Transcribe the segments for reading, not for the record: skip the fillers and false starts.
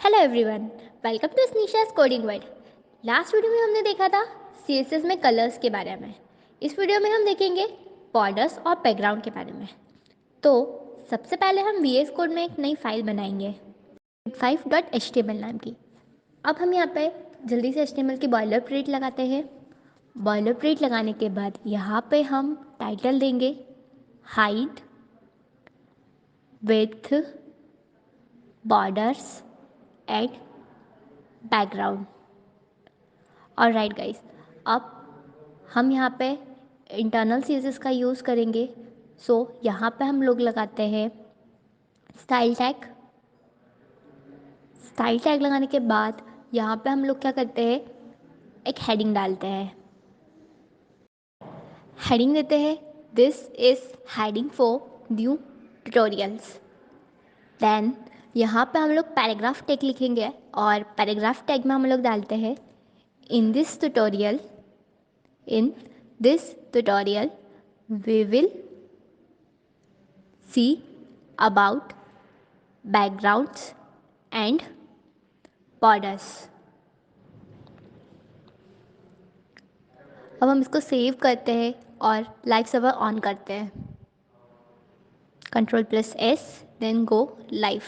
Hello everyone, welcome to स्नीशास coding world. Last video में हमने देखा था सीएसएस में कलर्स के बारे में। इस वीडियो में हम देखेंगे बॉर्डर्स और बैकग्राउंड के बारे में। तो सबसे पहले हम वीएस कोड में एक नई फाइल बनाएंगे 5.html नाम की। अब हम यहाँ पे जल्दी से HTML की बॉयलर प्लेट लगाते हैं। बॉयलर प्लेट लगाने के बाद यहाँ पे हम टाइटल देंगे height with borders and background. और राइट गाइस, अब हम यहाँ पे इंटरनल सीएसएस का यूज़ करेंगे। यहाँ पे हम लोग लगाते हैं स्टाइल टैग। स्टाइल टैग लगाने के बाद यहाँ पे हम लोग क्या करते हैं, एक हेडिंग डालते हैं। हेडिंग देते हैं this is heading for new tutorials. Then यहाँ पे हम लोग पैराग्राफ टैग लिखेंगे और पैराग्राफ टैग में हम लोग डालते हैं in this tutorial we will see about backgrounds and borders। अब हम इसको सेव करते हैं और लाइव सर्वर ऑन करते हैं। Ctrl+S then go live.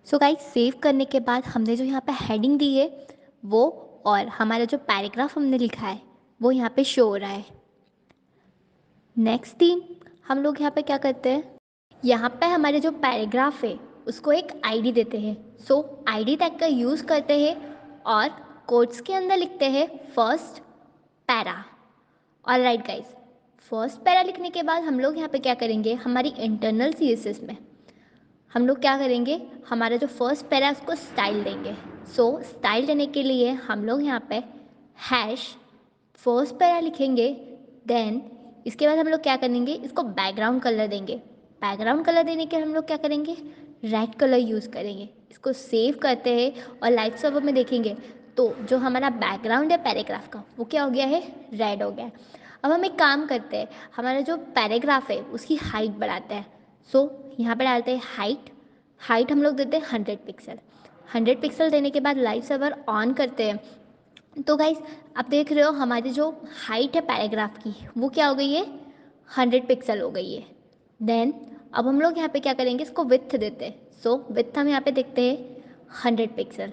So guys, save करने के बाद हमने जो यहाँ पे हेडिंग दी है वो, और हमारा जो पैराग्राफ हमने लिखा है वो यहाँ पे शो हो रहा है। नेक्स्ट थिंग हम लोग यहाँ पे क्या करते हैं, यहाँ पे हमारे जो पैराग्राफ है उसको एक आईडी देते हैं। आईडी टैग का यूज़ करते हैं और कोट्स के अंदर लिखते हैं फर्स्ट पैरा। और राइट गाइस, फर्स्ट पैरा लिखने के बाद हम लोग यहाँ पे क्या करेंगे, हमारी इंटरनल सीएसएस में हम लोग क्या करेंगे, हमारा जो फर्स्ट पैरा है उसको स्टाइल देंगे। स्टाइल देने के लिए हम लोग यहाँ पे हैश फर्स्ट पैरा लिखेंगे। देन इसके बाद हम लोग क्या करेंगे, इसको बैकग्राउंड कलर देंगे। बैकग्राउंड कलर देने के हम लोग क्या करेंगे, रेड कलर यूज़ करेंगे। इसको सेव करते हैं और लाइव सर्वर में देखेंगे तो जो हमारा बैकग्राउंड है पैराग्राफ का वो क्या हो गया है, रेड हो गया है। अब हम एक काम करते हैं, हमारा जो पैराग्राफ है उसकी हाइट बढ़ाते हैं। यहाँ पे डालते हैं हाइट हम लोग देते हैं 100 पिक्सल। 100 पिक्सल देने के बाद लाइव सर्वर ऑन करते हैं। तो गाइस, आप देख रहे हो हमारी जो हाइट है पैराग्राफ की वो क्या हो गई है, 100 पिक्सल हो गई है। देन अब हम लोग यहाँ पे क्या करेंगे, इसको विथ देते हैं। विथ हम यहाँ पे देखते हैं 100 पिक्सल।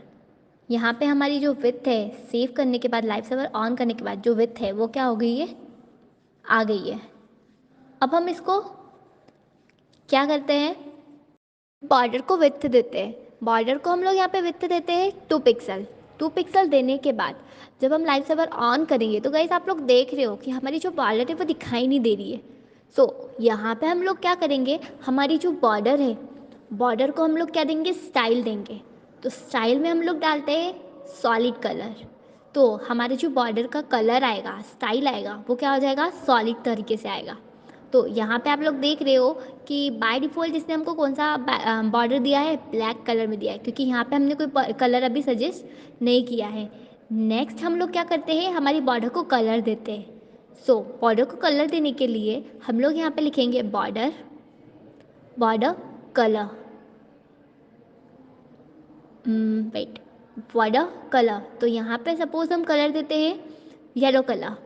यहाँ पे हमारी जो विथ है सेव करने के बाद लाइव सर्वर ऑन करने के बाद जो विथ है वो क्या हो गई है, आ गई है। अब हम इसको क्या करते हैं, बॉर्डर को विथ देते हैं। बॉर्डर को हम लोग यहाँ पे विथ देते हैं 2 पिक्सल। 2 पिक्सल देने के बाद जब हम लाइव सर्वर ऑन करेंगे तो गाइस आप लोग देख रहे हो कि हमारी जो बॉर्डर है वो दिखाई नहीं दे रही है। यहाँ पे हम लोग क्या करेंगे, हमारी जो बॉर्डर है बॉर्डर को हम लोग क्या देंगे, स्टाइल देंगे। स्टाइल में हम लोग डालते हैं सॉलिड कलर। हमारे जो बॉर्डर का कलर आएगा, स्टाइल आएगा, वो क्या हो जाएगा, सॉलिड तरीके से आएगा। यहाँ पे आप लोग देख रहे हो कि बाय डिफ़ॉल्ट इसने हमको कौन सा बॉर्डर दिया है, ब्लैक कलर में दिया है, क्योंकि यहाँ पे हमने कोई कलर अभी सजेस्ट नहीं किया है। नेक्स्ट हम लोग क्या करते हैं, हमारी बॉर्डर को कलर देते हैं। बॉर्डर को कलर देने के लिए हम लोग यहाँ पे लिखेंगे border colour, wait, border colour. यहाँ पे सपोज हम कलर देते हैं येलो कलर।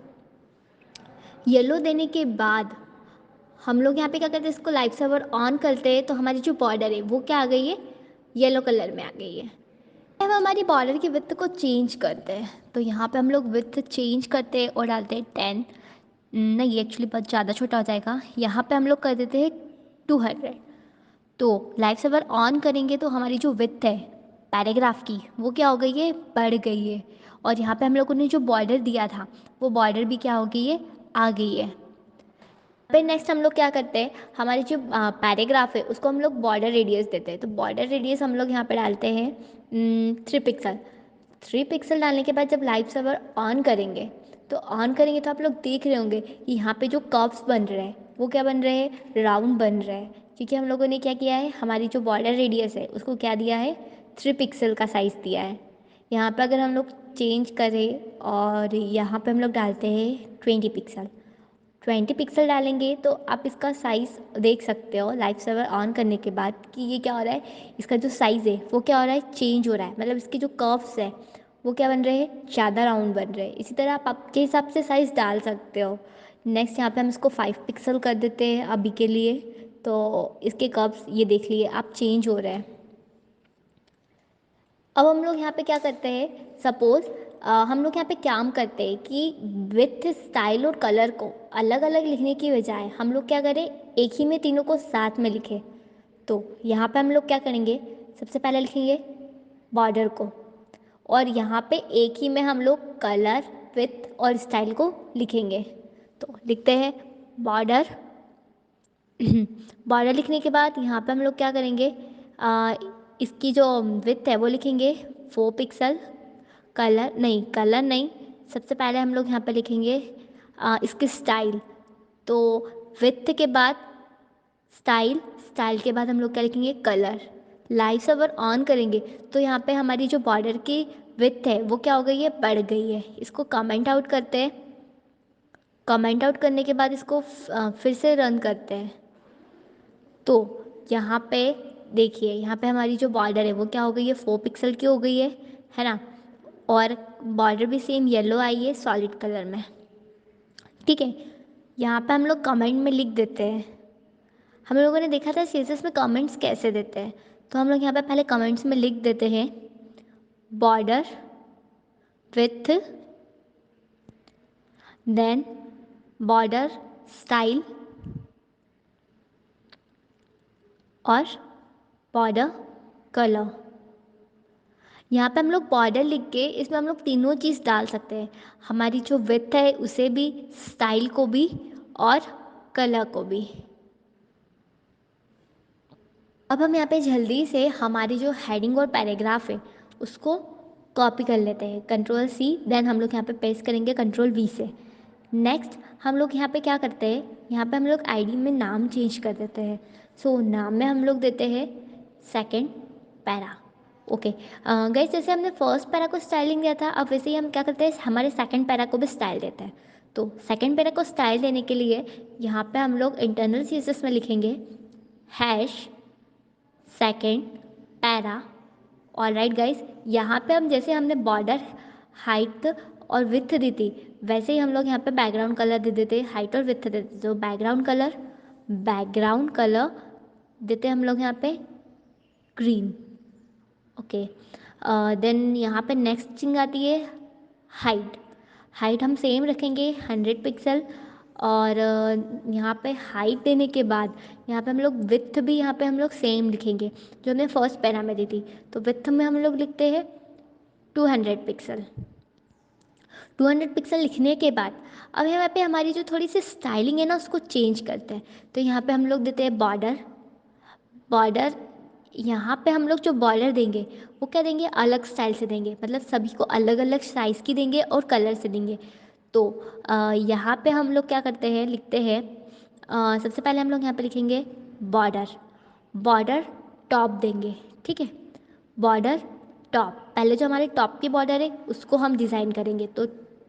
येलो देने के बाद हम लोग यहाँ पे क्या करते हैं, इसको लाइव सर्वर ऑन करते हैं तो हमारी जो बॉर्डर है वो क्या आ गई है, येलो कलर में आ गई है। अब हमारी बॉर्डर की विड्थ को चेंज करते हैं। यहाँ पे हम लोग विड्थ चेंज करते हैं और डालते हैं 10। नहीं, एक्चुअली बहुत ज़्यादा छोटा हो जाएगा। यहाँ पे हम लोग कर देते हैं 200। लाइव सर्वर ऑन करेंगे तो हमारी जो विड्थ है पैराग्राफ की वो क्या हो गई है, बढ़ गई है। और यहाँ पे हम लोगों ने जो बॉर्डर दिया था वो बॉर्डर भी क्या हो गई है, आ गई है। फिर नेक्स्ट हम लोग क्या करते हैं, हमारी जो पैराग्राफ है उसको हम लोग बॉर्डर रेडियस देते हैं। बॉर्डर रेडियस हम लोग यहाँ पे डालते हैं 3 पिक्सल। 3 पिक्सल डालने के बाद जब लाइव सर्वर ऑन करेंगे तो आप लोग देख रहे होंगे कि यहाँ पे जो कर्व्स बन रहे हैं वो क्या बन रहे हैं, राउंड बन रहे हैं। क्योंकि हम लोगों ने क्या किया है, हमारी जो बॉर्डर रेडियस है उसको क्या दिया है, 3 पिक्सल का साइज़ दिया है। यहाँ पर अगर हम लोग चेंज करें और यहाँ पे हम लोग डालते हैं 20 पिक्सल। 20 पिक्सल डालेंगे तो आप इसका साइज़ देख सकते हो लाइफ सर्वर ऑन करने के बाद कि ये क्या हो रहा है, इसका जो साइज़ है वो क्या हो रहा है, चेंज हो रहा है। मतलब इसके जो कर्व्स है वो क्या बन रहे हैं, ज़्यादा राउंड बन रहे हैं। इसी तरह आप आपके हिसाब से साइज़ डाल सकते हो। नेक्स्ट यहाँ पे हम इसको 5 पिक्सल कर देते हैं अभी के लिए। तो इसके कर्व्स ये देख लिए आप चेंज हो रहे हैं। अब हम लोग यहाँ पे क्या करते हैं, सपोज़ हम लोग यहाँ पे काम करते हैं कि विथ स्टाइल और कलर को अलग अलग लिखने की बजाय हम लोग क्या करें, एक ही में तीनों को साथ में लिखें। तो यहाँ पे हम लोग क्या करेंगे, सबसे पहले लिखेंगे बॉर्डर को, और यहाँ पे एक ही में हम लोग कलर विथ और स्टाइल को लिखेंगे। तो लिखते हैं बॉर्डर। बॉर्डर लिखने के बाद यहाँ पे हम लोग क्या करेंगे, इसकी जो विथ है वो लिखेंगे 4 पिक्सल। कलर नहीं, सबसे पहले हम लोग यहाँ पे लिखेंगे इसकी स्टाइल। तो विथ के बाद स्टाइल, स्टाइल के बाद हम लोग क्या लिखेंगे, कलर। लाइव सर्वर ऑन करेंगे तो यहाँ पे हमारी जो बॉर्डर की विथ है वो क्या हो गई है, बढ़ गई है। इसको कमेंट आउट करते हैं। कमेंट आउट करने के बाद इसको फिर से रन करते हैं। तो यहाँ पे देखिए, यहाँ पे हमारी जो बॉर्डर है वो क्या हो गई है, 4 पिक्सल की हो गई है ना। और बॉर्डर भी सेम येलो आई है सॉलिड कलर में। ठीक है, यहाँ पे हम लोग कमेंट में लिख देते हैं। हम लोगों ने देखा था सीएसएस में कमेंट्स कैसे देते हैं, तो हम लोग यहाँ पे पहले कमेंट्स में लिख देते हैं border width, then border style और बॉर्डर कलर। यहाँ पे हम लोग बॉर्डर लिख के इसमें हम लोग तीनों चीज़ डाल सकते हैं, हमारी जो विथ है उसे भी, स्टाइल को भी और कलर को भी। अब हम यहाँ पे जल्दी से हमारी जो हेडिंग और पैराग्राफ है उसको कॉपी कर लेते हैं, कंट्रोल सी, देन हम लोग यहाँ पे पेस्ट करेंगे कंट्रोल वी से। नेक्स्ट हम लोग यहाँ पे क्या करते हैं, यहाँ पे हम लोग आईडी में नाम चेंज कर देते हैं। सो नाम में हम लोग देते हैं सेकंड पैरा। ओके गाइस, जैसे हमने फर्स्ट पैरा को स्टाइलिंग दिया था, अब वैसे ही हम क्या करते हैं, हमारे सेकंड पैरा को भी स्टाइल देते हैं। तो सेकंड पैरा को स्टाइल देने के लिए यहाँ पे हम लोग इंटरनल सीएसएस में लिखेंगे hash second para. Alright guys, यहाँ पे हम जैसे हमने बॉर्डर हाइट और विथ दी थी, वैसे ही हम लोग यहाँ पे बैकग्राउंड कलर दे देते, हाइट और विथ दे देते। तो बैकग्राउंड कलर देते हम लोग यहाँ पे ग्रीन। ओके, देन यहाँ पे नेक्स्ट थिंग आती है हाइट। हाइट हम सेम रखेंगे 100 पिक्सल। और यहाँ पे हाइट देने के बाद यहाँ पे हम लोग विथ भी यहाँ पे हम लोग सेम लिखेंगे जो हमने फर्स्ट पैरा में दी थी। तो विथ में हम लोग लिखते हैं 200 पिक्सल। 200 पिक्सल लिखने के बाद अब यहाँ पे हमारी जो थोड़ी सी स्टाइलिंग है ना उसको चेंज करते हैं। तो यहाँ पे हम लोग देते हैं बॉर्डर। बॉर्डर यहाँ पे हम लोग जो बॉर्डर देंगे वो क्या देंगे, अलग स्टाइल से देंगे, मतलब सभी को अलग अलग साइज़ की देंगे और कलर से देंगे। तो यहाँ पे हम लोग क्या करते हैं, लिखते हैं सबसे पहले हम लोग यहाँ पे लिखेंगे बॉर्डर। बॉर्डर टॉप देंगे, ठीक है, बॉर्डर टॉप। पहले जो हमारे टॉप की बॉर्डर है उसको हम डिज़ाइन करेंगे, तो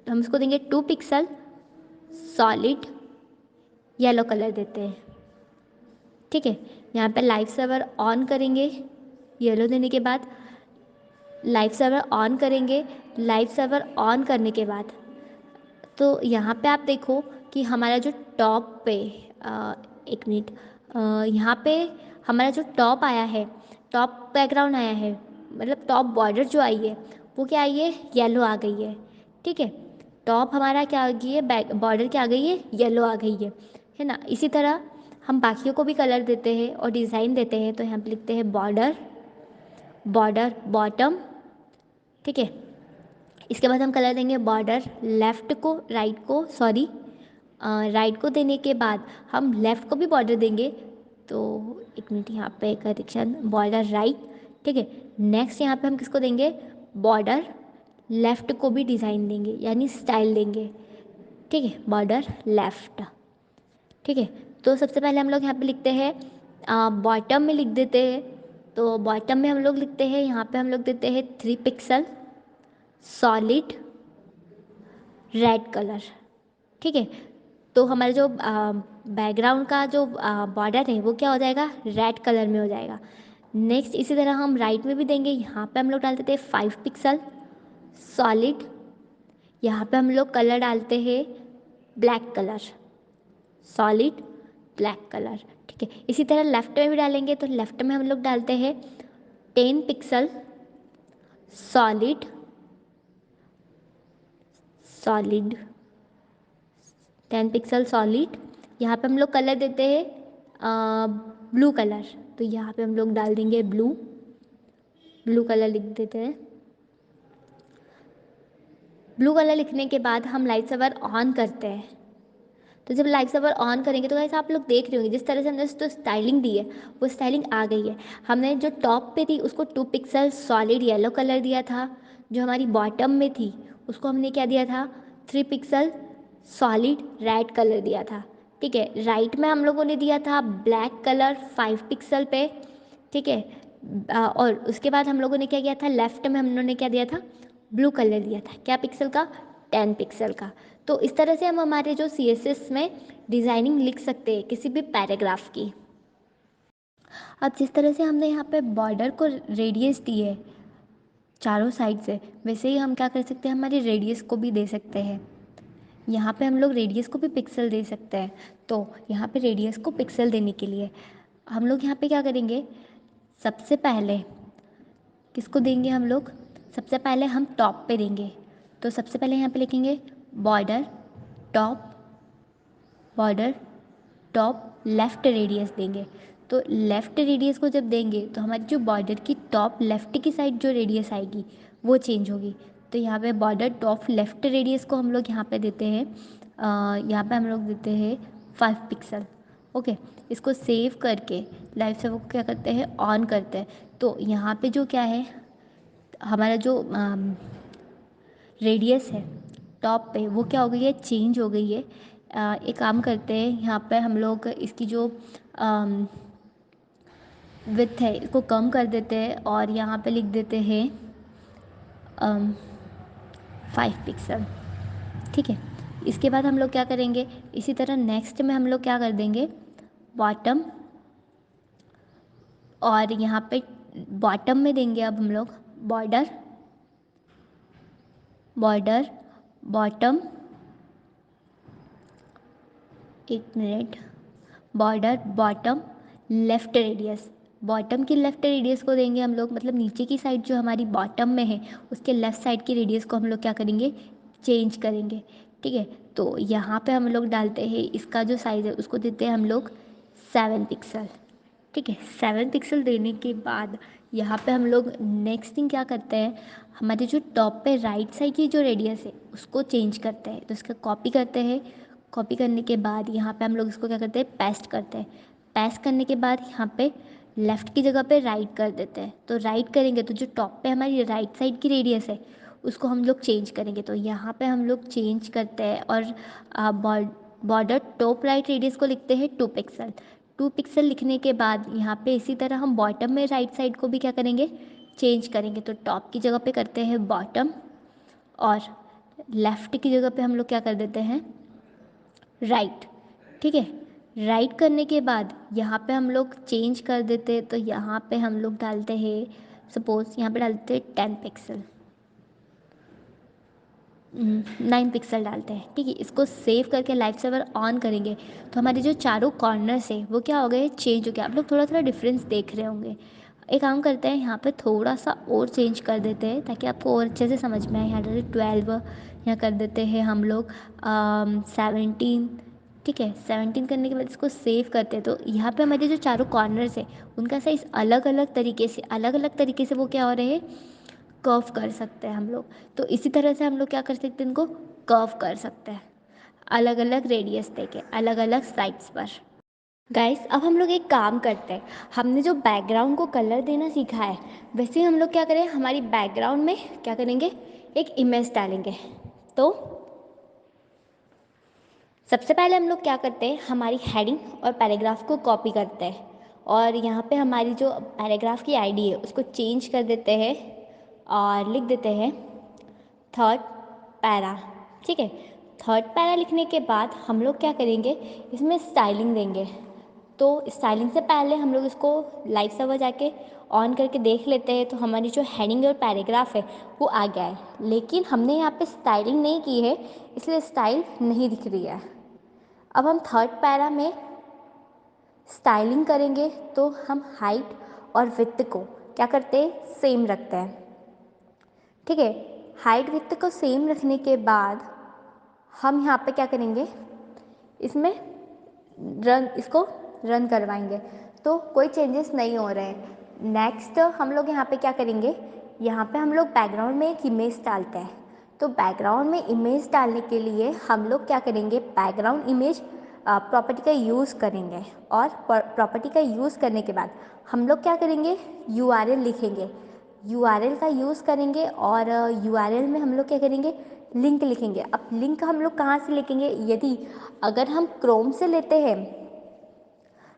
हम इसको देंगे 2 पिक्सल, सॉलिड येलो कलर देते हैं। ठीक है, यहाँ पे लाइव सर्वर ऑन करेंगे, येलो देने के बाद लाइव सर्वर ऑन करेंगे। लाइव सर्वर ऑन करने के बाद तो यहाँ पे आप देखो कि हमारा जो टॉप पे एक मिनट, यहाँ पे हमारा जो टॉप आया है, टॉप बैकग्राउंड आया है, मतलब टॉप बॉर्डर जो आई है वो क्या आई है, येलो आ गई है। ठीक है, टॉप हमारा क्या आ गई है, बैक बॉर्डर क्या आ गई है, येलो आ गई है ना। इसी तरह हम बाकियों को भी कलर देते हैं और डिज़ाइन देते हैं। तो यहाँ पे लिखते हैं बॉर्डर, बॉर्डर बॉटम। ठीक है, इसके बाद हम कलर देंगे बॉर्डर लेफ़्ट को, राइट को, सॉरी राइट को देने के बाद हम लेफ़्ट को भी बॉर्डर देंगे। तो एक मिनट, यहाँ पे करेक्शन, बॉर्डर राइट। ठीक है, नेक्स्ट यहाँ पे हम किसको देंगे, बॉर्डर लेफ़्ट को भी डिज़ाइन देंगे यानी स्टाइल देंगे। ठीक है, बॉर्डर लेफ़्ट। ठीक है, तो सबसे पहले हम लोग यहाँ पे लिखते हैं बॉटम में लिख देते हैं। तो बॉटम में हम लोग लिखते हैं, यहाँ पे हम लोग देते हैं 3 पिक्सल, सॉलिड रेड कलर। ठीक है, तो हमारा जो बैकग्राउंड का जो बॉर्डर है वो क्या हो जाएगा, रेड कलर में हो जाएगा। नेक्स्ट इसी तरह हम राइट में भी देंगे। यहाँ पे हम लोग डाल देते हैं 5 पिक्सल सॉलिड। यहाँ पे हम लोग कलर डालते हैं black colour, solid black colour. ठीक है, इसी तरह लेफ्ट में भी डालेंगे, तो लेफ्ट में हम लोग डालते हैं 10 pixel solid, solid 10 pixel solid. यहाँ पे हम लोग कलर देते हैं ब्लू कलर, तो यहाँ पे हम लोग डाल देंगे ब्लू, ब्लू कलर लिख देते हैं। ब्लू कलर लिखने के बाद हम लाइट सवर ऑन करते हैं। तो जब लाइट सवर ऑन करेंगे तो गाइस आप लोग देख रहे होंगे जिस तरह से हमने उसको स्टाइलिंग दी है वो स्टाइलिंग आ गई है। हमने जो टॉप पे थी उसको 2 पिक्सल सॉलिड येलो कलर दिया था, जो हमारी बॉटम में थी उसको हमने क्या दिया था, 3 पिक्सल सॉलिड रेड कलर दिया था। ठीक है, राइट में हम लोगों ने दिया था ब्लैक कलर 5 पिक्सल पे। ठीक है, और उसके बाद हम लोगों ने क्या किया था, लेफ्ट में हम लोगों ने क्या दिया था, ब्लू कलर दिया था, क्या पिक्सल का, 10 पिक्सल का। तो इस तरह से हम हमारे जो CSS में डिज़ाइनिंग लिख सकते हैं किसी भी पैराग्राफ की। अब जिस तरह से हमने यहाँ पे बॉर्डर को रेडियस दी है चारों साइड से, वैसे ही हम क्या कर सकते हैं, हमारी रेडियस को भी दे सकते हैं। यहाँ पे हम लोग रेडियस को भी पिक्सल दे सकते हैं। तो यहाँ पे रेडियस को पिक्सल देने के लिए हम लोग यहाँ पे क्या करेंगे, सबसे पहले किसको देंगे हम लोग, सबसे पहले हम टॉप पे देंगे। तो सबसे पहले यहाँ पे लिखेंगे border top, border top left radius देंगे। तो लेफ़्ट रेडियस को जब देंगे तो हमारी जो बॉर्डर की टॉप लेफ़्ट की साइड जो रेडियस आएगी वो चेंज होगी। तो यहाँ पे बॉर्डर टॉप लेफ़्ट रेडियस को हम लोग यहाँ पे देते हैं, यहाँ पे हम लोग देते हैं 5 पिक्सल। ओके, इसको सेव करके लाइव सर्वर को क्या करते हैं, ऑन करते हैं। तो यहाँ पे जो क्या है, हमारा जो रेडियस है टॉप पे वो क्या हो गई है, चेंज हो गई है। एक काम करते हैं, यहाँ पे हम लोग इसकी जो विड्थ है इसको कम कर देते हैं और यहाँ पे लिख देते हैं 5 पिक्सल। ठीक है, इसके बाद हम लोग क्या करेंगे, इसी तरह नेक्स्ट में हम लोग क्या कर देंगे, बॉटम, और यहाँ पे बॉटम में देंगे अब हम लोग बॉर्डर, बॉर्डर बॉटम, एक minute, border bottom left radius, bottom की लेफ़्ट रेडियस को देंगे हम लोग, मतलब नीचे की साइड जो हमारी बॉटम में है उसके लेफ़्ट साइड की रेडियस को हम लोग क्या करेंगे, चेंज करेंगे। ठीक है, तो यहाँ पे हम लोग डालते हैं इसका जो साइज़ है उसको देते हैं हम लोग 7 पिक्सल। ठीक है, 7 पिक्सल देने के बाद यहाँ पे हम लोग नेक्स्ट थिंग क्या करते हैं, हमारे जो टॉप पे राइट साइड की जो रेडियस है उसको चेंज करते हैं। तो इसका कॉपी करते हैं, कॉपी करने के बाद यहाँ पे हम लोग इसको क्या करते हैं, पेस्ट करते हैं। पेस्ट करने के बाद यहाँ पे लेफ़्ट की जगह पे राइट कर देते हैं। तो राइट करेंगे तो जो टॉप पे हमारी राइट साइड की रेडियस है उसको हम लोग चेंज करेंगे। तो यहाँ पे हम लोग चेंज करते हैं और बॉर्डर टॉप राइट रेडियस को लिखते हैं 2 पिक्सल। 2 पिक्सल लिखने के बाद यहाँ पे इसी तरह हम बॉटम में राइट साइड को भी क्या करेंगे, चेंज करेंगे। तो टॉप की जगह पे करते हैं बॉटम और लेफ़्ट की जगह पे हम लोग क्या कर देते हैं, राइट। ठीक है, राइट करने के बाद यहाँ पे हम लोग चेंज कर देते हैं। तो यहाँ पे हम लोग डालते हैं, सपोज़ यहाँ पे डालते हैं 10 पिक्सल, 9 पिक्सल डालते हैं। ठीक है, इसको सेव करके लाइव सर्वर ऑन करेंगे तो हमारे जो चारों कॉर्नर्स है वो क्या हो गए, चेंज हो गया। आप लोग थोड़ा थोड़ा डिफरेंस देख रहे होंगे। एक काम करते हैं, यहाँ पे थोड़ा सा और चेंज कर देते हैं ताकि आपको और अच्छे से समझ में आए। यहाँ डालते 12, यहाँ कर देते हैं हम लोग 17। ठीक है, 17 करने के बाद इसको सेव करते हैं। तो यहाँ पे हमारे जो चारों कॉर्नर्स है उनका साइज़ अलग अलग तरीके से वो क्या हो रहे हैं, कर्व कर सकते हैं हम लोग। तो इसी तरह से हम लोग क्या कर सकते हैं, इनको कर्व कर सकते हैं अलग अलग रेडियस देके अलग अलग साइड्स पर। गाइस अब हम लोग एक काम करते हैं, हमने जो बैकग्राउंड को कलर देना सीखा है वैसे ही हम लोग क्या करें, हमारी बैकग्राउंड में क्या करेंगे, एक इमेज डालेंगे। तो सबसे पहले हम लोग क्या करते हैं, हमारी हेडिंग और पैराग्राफ को कॉपी करते हैं और यहाँ पे हमारी जो पैराग्राफ की आईडी है उसको चेंज कर देते हैं और लिख देते हैं थर्ड पैरा। ठीक है, थर्ड पैरा लिखने के बाद हम लोग क्या करेंगे, इसमें स्टाइलिंग देंगे। तो स्टाइलिंग से पहले हम लोग इसको लाइव सर्वर जाके ऑन करके देख लेते हैं, तो हमारी जो हेडिंग और पैराग्राफ है वो आ गया है। लेकिन हमने यहाँ पे स्टाइलिंग नहीं की है, इसलिए स्टाइल नहीं दिख रही है। अब हम थर्ड पैरा में स्टाइलिंग करेंगे, तो हम हाइट और विड्थ को क्या करते हैं, सेम रखते हैं। ठीक है, हाइट विड्थ को सेम रखने के बाद हम यहाँ पे क्या करेंगे, इसमें इसको रन करवाएंगे, तो कोई चेंजेस नहीं हो रहे हैं। नेक्स्ट हम लोग यहाँ पे क्या करेंगे, यहाँ पे हम लोग बैकग्राउंड में एक इमेज डालते हैं। तो बैकग्राउंड में इमेज डालने के लिए हम लोग क्या करेंगे, बैकग्राउंड इमेज प्रॉपर्टी का यूज़ करेंगे, और प्रॉपर्टी का यूज़ करने के बाद हम लोग क्या करेंगे, URL लिखेंगे। URL का यूज़ करेंगे, और URL में हम लोग क्या करेंगे, लिंक लिखेंगे। अब लिंक हम लोग कहाँ से लिखेंगे, यदि अगर हम क्रोम से लेते हैं,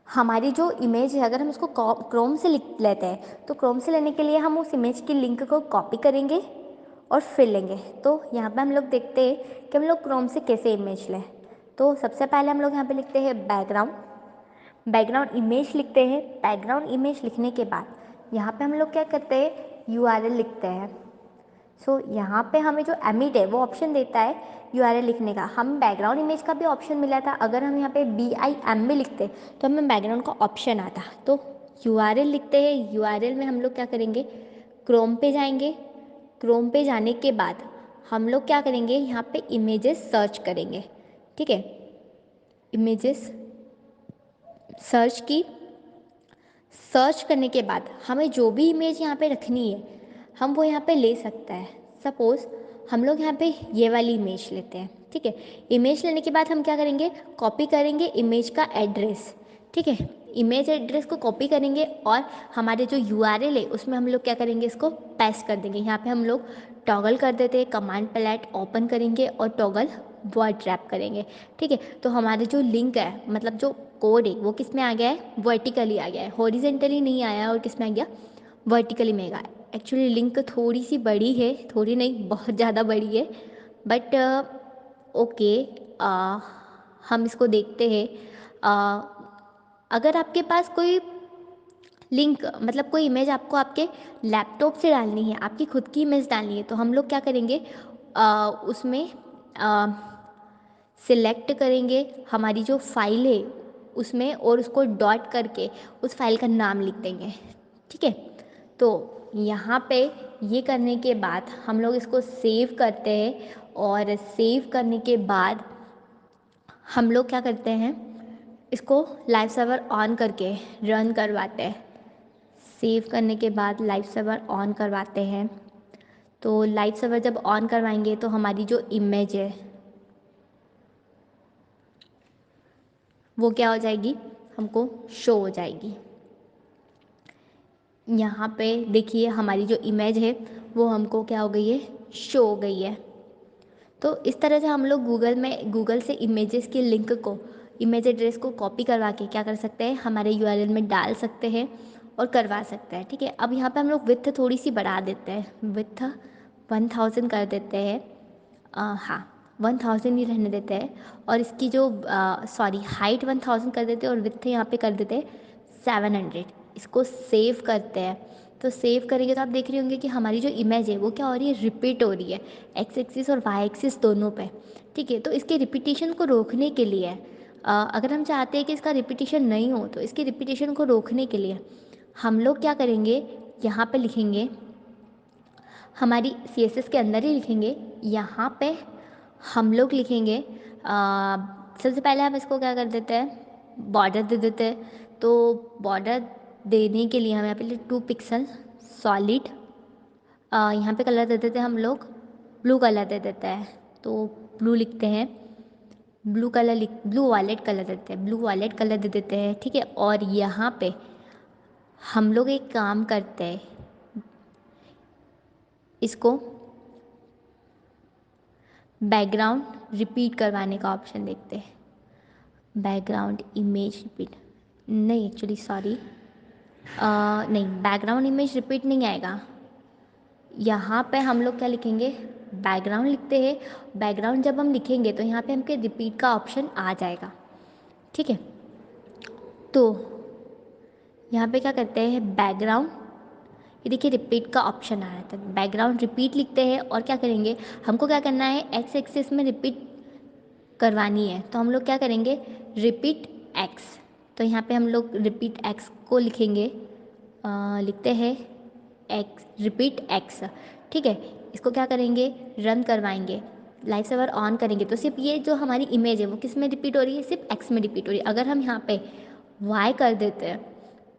हमारी जो इमेज है अगर हम उसको क्रोम से लिख लेते हैं, तो क्रोम से लेने के लिए हम उस इमेज की लिंक को कॉपी करेंगे और फिर लेंगे। तो यहाँ पे हम लोग देखते हैं कि हम लोग क्रोम से कैसे इमेज लें। तो सबसे पहले हम लोग यहाँ पे लिखते हैं बैकग्राउंड इमेज लिखते हैं। बैकग्राउंड इमेज लिखने के बाद यहाँ पे हम लोग क्या करते हैं, URL लिखते हैं। यहाँ पे हमें जो एमिट है वो ऑप्शन देता है URL लिखने का। हम बैकग्राउंड इमेज का भी ऑप्शन मिला था, अगर हम यहाँ पे BIM में लिखते तो हमें बैकग्राउंड का ऑप्शन आता। तो URL लिखते हैं। URL में हम लोग क्या करेंगे, क्रोम पे जाएंगे। क्रोम पे जाने के बाद हम लोग क्या करेंगे, यहाँ पे इमेजेस सर्च करेंगे। ठीक है, इमेजेस सर्च की। सर्च करने के बाद हमें जो भी इमेज यहाँ पे रखनी है हम वो यहाँ पे ले सकते हैं। सपोज़ हम लोग यहाँ पे ये वाली इमेज लेते हैं। ठीक है, इमेज लेने के बाद हम क्या करेंगे, कॉपी करेंगे इमेज का एड्रेस। ठीक है, इमेज एड्रेस को कॉपी करेंगे और हमारे जो URL है उसमें हम लोग क्या करेंगे, इसको पेस्ट कर देंगे। यहाँ पे हम लोग टॉगल कर देते हैं, कमांड पैलेट ओपन करेंगे और टॉगल वर्ड रैप करेंगे। ठीक है, तो हमारे जो लिंक है, मतलब जो कोड है वो किस में आ गया है, वर्टिकली आ गया है, हॉरिजेंटली नहीं आया। और किस में आ गया, वर्टिकली में गया। एक्चुअली लिंक थोड़ी सी बड़ी है, थोड़ी नहीं बहुत ज़्यादा बड़ी है, बट ओके। हम इसको देखते हैं। अगर आपके पास कोई लिंक, मतलब कोई इमेज आपको आपके लैपटॉप से डालनी है, आपकी खुद की इमेज डालनी है, तो हम लोग क्या करेंगे, उसमें सिलेक्ट करेंगे हमारी जो फाइल है उसमें, और उसको डॉट करके उस फाइल का नाम लिख देंगे। ठीक है, तो यहाँ पे ये करने के बाद हम लोग इसको सेव करते हैं, और सेव करने के बाद हम लोग क्या करते हैं, इसको लाइव सर्वर ऑन करके रन करवाते हैं। सेव करने के बाद लाइव सर्वर ऑन करवाते हैं। तो लाइव सर्वर जब ऑन करवाएंगे तो हमारी जो इमेज है वो क्या हो जाएगी, हमको शो हो जाएगी। यहाँ पे देखिए हमारी जो इमेज है वो हमको क्या हो गई है, शो हो गई है। तो इस तरह से हम लोग गूगल से इमेजेस की लिंक को, इमेज एड्रेस को कॉपी करवा के क्या कर सकते हैं, हमारे URL में डाल सकते हैं और करवा सकते हैं। ठीक है, अब यहाँ पे हम लोग विड्थ थोड़ी सी बढ़ा देते हैं, विड्थ 1000 कर देते हैं। हाँ, 1000 ही रहने देते हैं। और इसकी जो हाइट 1000 कर देते हैं, और विड्थ यहाँ पे कर देते हैं 700। इसको सेव करते हैं। तो सेव करेंगे तो आप देख रहे होंगे कि हमारी जो इमेज है वो क्या हो रही है, रिपीट हो रही है, एक्स एक्सिस और वाई एक्सिस दोनों पे। ठीक है, तो इसके रिपीटिशन को रोकने के लिए अगर हम चाहते हैं कि इसका रिपीटिशन नहीं हो, तो इसके रिपीटिशन को रोकने के लिए हम लोग क्या करेंगे, यहाँ पे लिखेंगे, हमारी CSS के अंदर ही लिखेंगे। यहाँ पे हम लोग लिखेंगे, सबसे पहले हम इसको क्या कर देते हैं, बॉर्डर दे देते हैं। तो बॉर्डर देने के लिए हम यहाँ पे 2 पिक्सल सॉलिड, यहाँ पे कलर दे देते हैं हम लोग, ब्लू कलर दे देते हैं। तो ब्लू लिखते हैं, ब्लू वॉलेट कलर देते हैं, ब्लू वॉलेट कलर दे देते हैं। ठीक है, और यहाँ पे हम लोग एक काम करते हैं, इसको बैकग्राउंड रिपीट करवाने का ऑप्शन देखते हैं। बैकग्राउंड इमेज रिपीट नहीं, एक्चुअली सॉरी, नहीं, बैकग्राउंड इमेज रिपीट नहीं आएगा। यहाँ पे हम लोग क्या लिखेंगे, बैकग्राउंड लिखते हैं। बैकग्राउंड जब हम लिखेंगे तो यहाँ पे हमके रिपीट का ऑप्शन आ जाएगा, ठीक है। तो यहाँ पे क्या करते हैं, बैकग्राउंड, ये देखिए रिपीट का ऑप्शन आ रहा था, बैकग्राउंड रिपीट लिखते हैं और क्या करेंगे, हमको क्या करना है, एक्स एक्सिस में रिपीट करवानी है, तो हम लोग क्या करेंगे, रिपीट एक्स। तो यहाँ पे हम लोग रिपीट एक्स को लिखेंगे, लिखते हैं एक्स, रिपीट एक्स, ठीक है। इसको क्या करेंगे, रन करवाएंगे, लाइव सर्वर ऑन करेंगे, तो सिर्फ ये जो हमारी इमेज है वो किस में रिपीट हो रही है, सिर्फ एक्स में रिपीट हो रही है। अगर हम यहाँ पे वाई कर देते हैं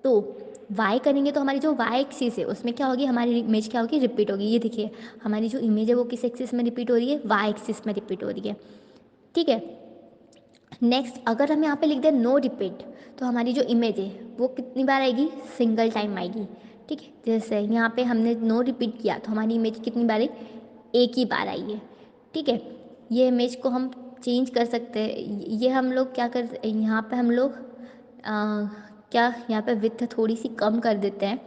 तो वाई करेंगे तो हमारी जो वाई एक्सिस है उसमें क्या होगी, हमारी इमेज क्या होगी, रिपीट होगी। ये देखिए हमारी जो इमेज है वो किस एक्सिस में रिपीट हो रही है, वाई एक्सिस में रिपीट हो रही है, ठीक है। नेक्स्ट अगर हम यहाँ पे लिख दें नो रिपीट, तो हमारी जो इमेज है वो कितनी बार आएगी, सिंगल टाइम आएगी, ठीक है। जैसे यहाँ पे हमने नो रिपीट किया तो हमारी इमेज कितनी बार आई, एक ही बार आई है, ठीक है। ये इमेज को हम चेंज कर सकते हैं, ये हम लोग क्या कर, यहाँ पे हम लोग क्या यहाँ पे विड्थ थोड़ी सी कम कर देते हैं,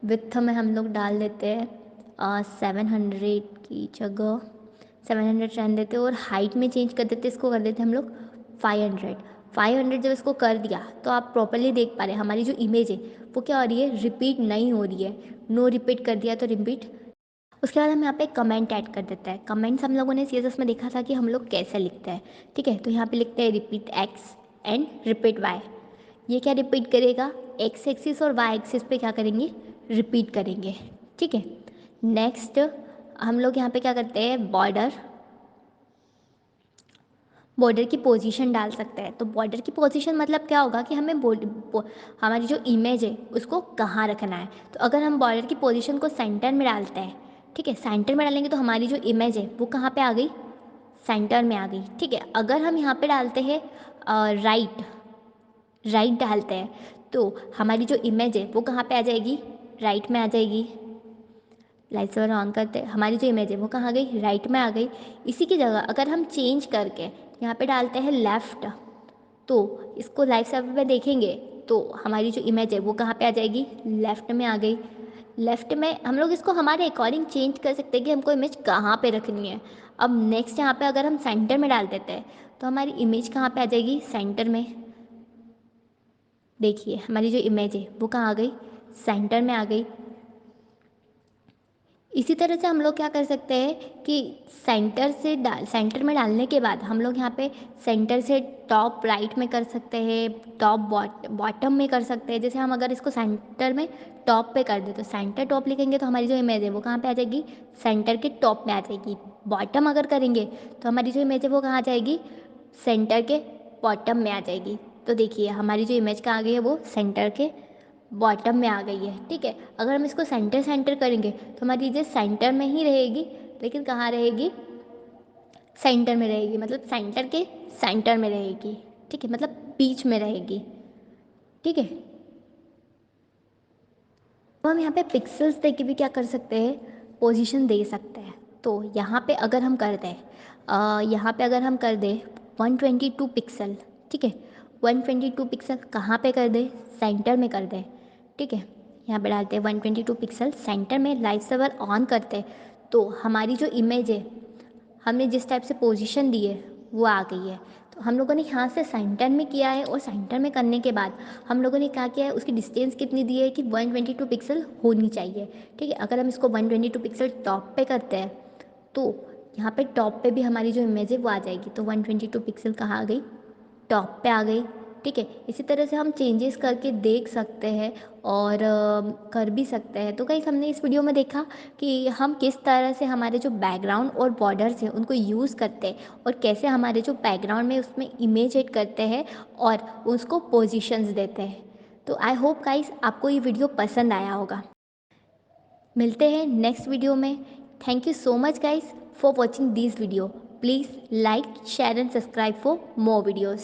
विड्थ में हम लोग डाल देते हैं 700 की जगह 700 रहने देते हैं, और हाइट में चेंज कर देते, इसको कर देते हैं हम लोग 500। 500 जब इसको कर दिया तो आप प्रॉपरली देख पा रहे हैं हमारी जो इमेज है वो क्या हो रही है, रिपीट नहीं हो रही है, नो रिपीट कर दिया तो रिपीट। उसके बाद हम यहाँ पे कमेंट ऐड कर देते हैं। कमेंट्स हम लोगों ने सीएसएस में देखा था कि हम लोग कैसे लिखते हैं, ठीक है। तो यहाँ पे लिखते हैं repeat X and repeat Y. ये क्या रिपीट करेगा, एक्स एक्सिस और वाई एक्सिस पे क्या करेंगे, रिपीट करेंगे, ठीक है। नेक्स्ट हम लोग यहाँ पे क्या करते हैं, बॉर्डर, बॉर्डर की पोजीशन डाल सकते हैं। तो बॉर्डर की पोजीशन मतलब क्या होगा कि हमें हमारी जो इमेज है उसको कहाँ रखना है। तो अगर हम बॉर्डर की पोजीशन को सेंटर में डालते हैं, ठीक है, सेंटर में डालेंगे तो हमारी जो इमेज है वो कहाँ पे आ गई, सेंटर में आ गई, ठीक है। अगर हम यहाँ पे डालते हैं राइट, राइट डालते हैं तो हमारी जो इमेज है वो कहाँ पे आ जाएगी, राइट में आ जाएगी। लाइट सर्वर ऑन करते हैं, हमारी जो इमेज है वो कहाँ गई, राइट में आ गई। इसी की जगह अगर हम चेंज करके यहाँ पे डालते हैं लेफ़्ट, तो इसको लाइव सर्वर में देखेंगे तो हमारी जो इमेज है वो कहाँ पे आ जाएगी, लेफ़्ट में आ गई। लेफ़्ट में हम लोग इसको हमारे अकॉर्डिंग चेंज कर सकते हैं कि हमको इमेज कहाँ पे रखनी है। अब नेक्स्ट यहाँ पे अगर हम सेंटर में डाल देते हैं तो हमारी इमेज कहाँ पे आ जाएगी, सेंटर में। देखिए हमारी जो इमेज है वो कहाँ आ गई, सेंटर में आ गई। इसी तरह से हम लोग क्या कर सकते हैं कि सेंटर में डालने के बाद हम लोग यहाँ पे सेंटर से टॉप राइट में कर सकते हैं, टॉप बॉटम में कर सकते हैं। जैसे हम अगर इसको सेंटर में टॉप पे कर दें तो सेंटर टॉप लिखेंगे तो हमारी जो इमेज है वो कहाँ पे आ जाएगी, सेंटर के टॉप में आ जाएगी। बॉटम अगर करेंगे तो हमारी जो इमेज है वो कहाँ आ जाएगी, सेंटर के बॉटम में आ जाएगी। तो देखिए हमारी जो इमेज कहाँ आ गई है, वो सेंटर के बॉटम में आ गई है, ठीक है। अगर हम इसको सेंटर सेंटर करेंगे तो हमारी चीज़ें सेंटर में ही रहेगी, लेकिन कहाँ रहेगी, सेंटर में रहेगी, मतलब सेंटर के सेंटर में रहेगी, ठीक है, मतलब बीच में रहेगी, ठीक है। तो हम यहाँ पे पिक्सेल्स दे के भी क्या कर सकते हैं, पोजीशन दे सकते हैं। तो यहाँ पे अगर हम कर दें यहाँ पे अगर हम कर दें 122 पिक्सल, ठीक है, 122 पिक्सल कहाँ पे कर दें, सेंटर में कर दें, ठीक है। यहाँ पे डालते हैं 122 पिक्सल सेंटर में, लाइव सर्वर ऑन करते हैं तो हमारी जो इमेज है हमने जिस टाइप से पोजीशन दी है वो आ गई है। तो हम लोगों ने यहाँ से सेंटर में किया है, और सेंटर में करने के बाद हम लोगों ने क्या किया है, उसकी डिस्टेंस कितनी दी है कि 122 पिक्सल होनी चाहिए, ठीक है। अगर हम इसको 122 पिक्सल टॉप पे करते हैं तो यहाँ पे टॉप पे भी हमारी जो इमेज है वो आ जाएगी। तो 122 पिक्सल कहाँ आ गई, टॉप पे आ गई, ठीक है। इसी तरह से हम चेंजेस करके देख सकते हैं और कर भी सकते हैं। तो गाइस हमने इस वीडियो में देखा कि हम किस तरह से हमारे जो बैकग्राउंड और बॉर्डर्स हैं उनको यूज़ करते हैं, और कैसे हमारे जो बैकग्राउंड में उसमें इमेज ऐड करते हैं और उसको पोजीशंस देते हैं। तो आई होप गाइस आपको ये वीडियो पसंद आया होगा। मिलते हैं नेक्स्ट वीडियो में। Thank you so much guys for watching this video. Please like share and subscribe for more videos.